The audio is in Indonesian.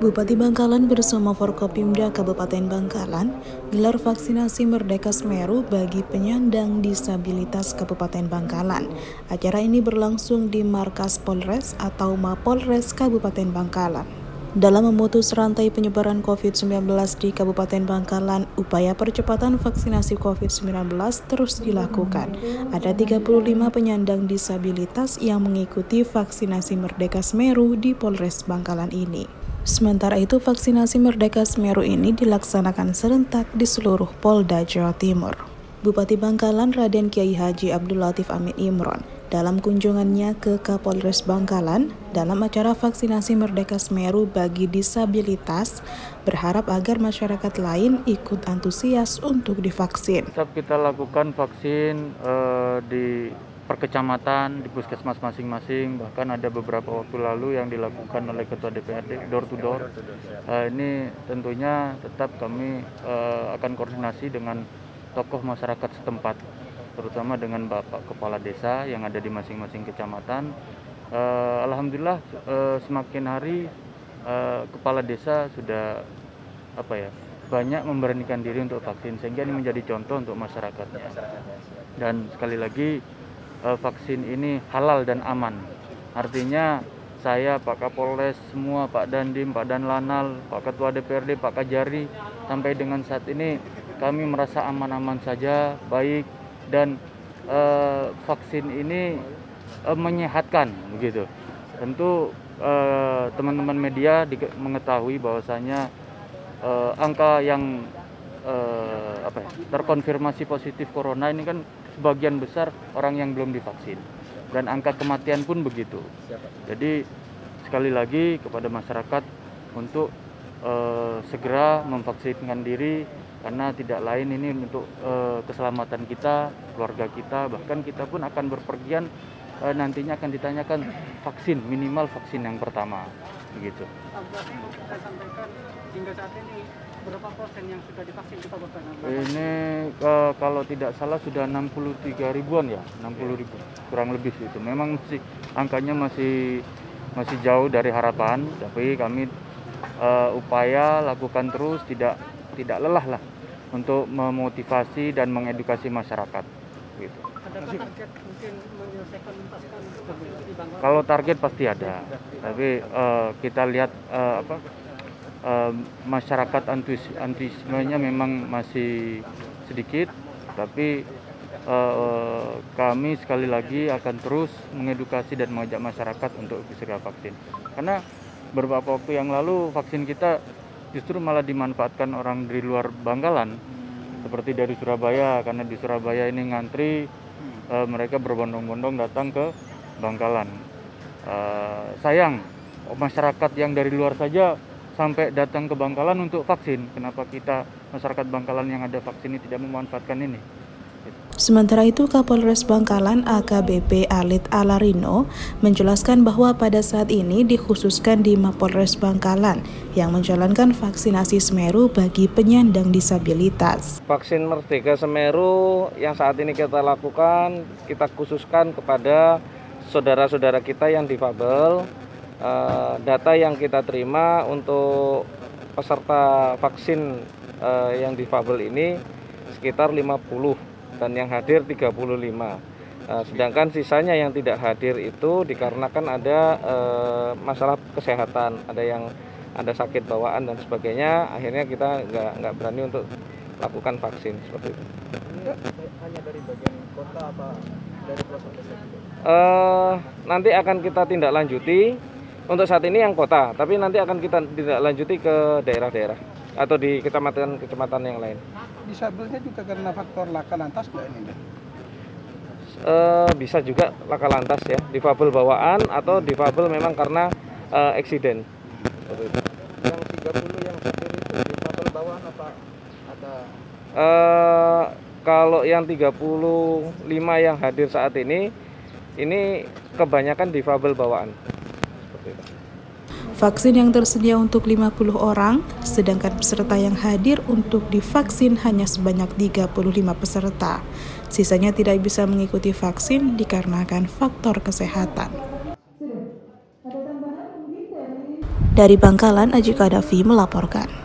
Bupati Bangkalan bersama Forkopimda Kabupaten Bangkalan gelar vaksinasi Merdeka Semeru bagi penyandang disabilitas Kabupaten Bangkalan. Acara ini berlangsung di Markas Polres atau Mapolres Kabupaten Bangkalan. Dalam memutus rantai penyebaran COVID-19 di Kabupaten Bangkalan, upaya percepatan vaksinasi COVID-19 terus dilakukan. Ada 35 penyandang disabilitas yang mengikuti vaksinasi Merdeka Semeru di Polres Bangkalan ini. Sementara itu, vaksinasi Merdeka Semeru ini dilaksanakan serentak di seluruh Polda Jawa Timur. Bupati Bangkalan Raden Kiai Haji Abdul Latif Amin Imron dalam kunjungannya ke Kapolres Bangkalan dalam acara vaksinasi Merdeka Semeru bagi disabilitas berharap agar masyarakat lain ikut antusias untuk divaksin. Kita lakukan vaksin di per kecamatan, di puskesmas masing-masing, bahkan ada beberapa waktu lalu yang dilakukan oleh Ketua DPRD door to door. Ini tentunya tetap kami akan koordinasi dengan tokoh masyarakat setempat, terutama dengan Bapak Kepala Desa yang ada di masing-masing kecamatan. Alhamdulillah semakin hari Kepala Desa sudah banyak memberanikan diri untuk vaksin, sehingga ini menjadi contoh untuk masyarakatnya. Dan sekali lagi vaksin ini halal dan aman. Artinya saya, Pak Kapolres, semua, Pak Dandim, Pak Danlanal, Pak Ketua DPRD, Pak Kajari, sampai dengan saat ini kami merasa aman-aman saja, baik, dan vaksin ini menyehatkan, begitu. Tentu teman-teman media mengetahui bahwasanya angka yang terkonfirmasi positif corona ini kan sebagian besar orang yang belum divaksin, dan angka kematian pun begitu. Jadi sekali lagi kepada masyarakat untuk segera memvaksinkan diri, karena tidak lain ini untuk keselamatan kita, keluarga kita, bahkan kita pun akan berpergian nantinya akan ditanyakan vaksin, minimal vaksin yang pertama, begitu. Saya sampaikan hingga saat ini berapa persen yang sudah divaksin kita Bapak? Ini kalau tidak salah sudah 63 ribuan ya, 60 ribu kurang lebih itu. Memang angkanya masih jauh dari harapan, tapi kami upaya lakukan terus, tidak lelah lah untuk memotivasi dan mengedukasi masyarakat. Gitu. Adakah target mungkin menyelesaikan pasukan di Bangkalan? Kalau target pasti ada, tapi kita lihat masyarakat antusiasmenya memang masih sedikit, tapi kami sekali lagi akan terus mengedukasi dan mengajak masyarakat untuk segera vaksin. Karena beberapa waktu yang lalu vaksin kita justru malah dimanfaatkan orang dari luar Bangkalan, seperti dari Surabaya, karena di Surabaya ini ngantri, mereka berbondong-bondong datang ke Bangkalan. Sayang, masyarakat yang dari luar saja sampai datang ke Bangkalan untuk vaksin. Kenapa kita masyarakat Bangkalan yang ada vaksin ini tidak memanfaatkan ini? Sementara itu, Kapolres Bangkalan AKBP Alit Alarino menjelaskan bahwa pada saat ini dikhususkan di Mapolres Bangkalan yang menjalankan vaksinasi Semeru bagi penyandang disabilitas. Vaksin Merdeka Semeru yang saat ini kita lakukan, kita khususkan kepada saudara-saudara kita yang difabel. Data yang kita terima untuk peserta vaksin yang difabel ini sekitar 50 dan yang hadir 35. Sedangkan sisanya yang tidak hadir itu dikarenakan ada masalah kesehatan, ada sakit bawaan dan sebagainya. Akhirnya kita nggak berani untuk lakukan vaksin seperti itu. Hanya dari bagian kota apa dari pelosok desa? Nanti akan kita tindak lanjuti. Untuk saat ini yang kota, tapi nanti akan kita tindak lanjuti ke daerah-daerah atau di kecamatan yang lain. Disabelnya juga karena faktor laka lantas nggak ini? Bisa juga laka lantas ya, difabel bawaan atau difabel memang karena eksiden. Yang 30 yang hadir itu difabel bawaan apa ada? Kalau yang 35 yang hadir saat ini kebanyakan difabel bawaan. Vaksin yang tersedia untuk 50 orang, sedangkan peserta yang hadir untuk divaksin hanya sebanyak 35 peserta. Sisanya tidak bisa mengikuti vaksin dikarenakan faktor kesehatan. Dari Bangkalan, Aji Kadafi melaporkan.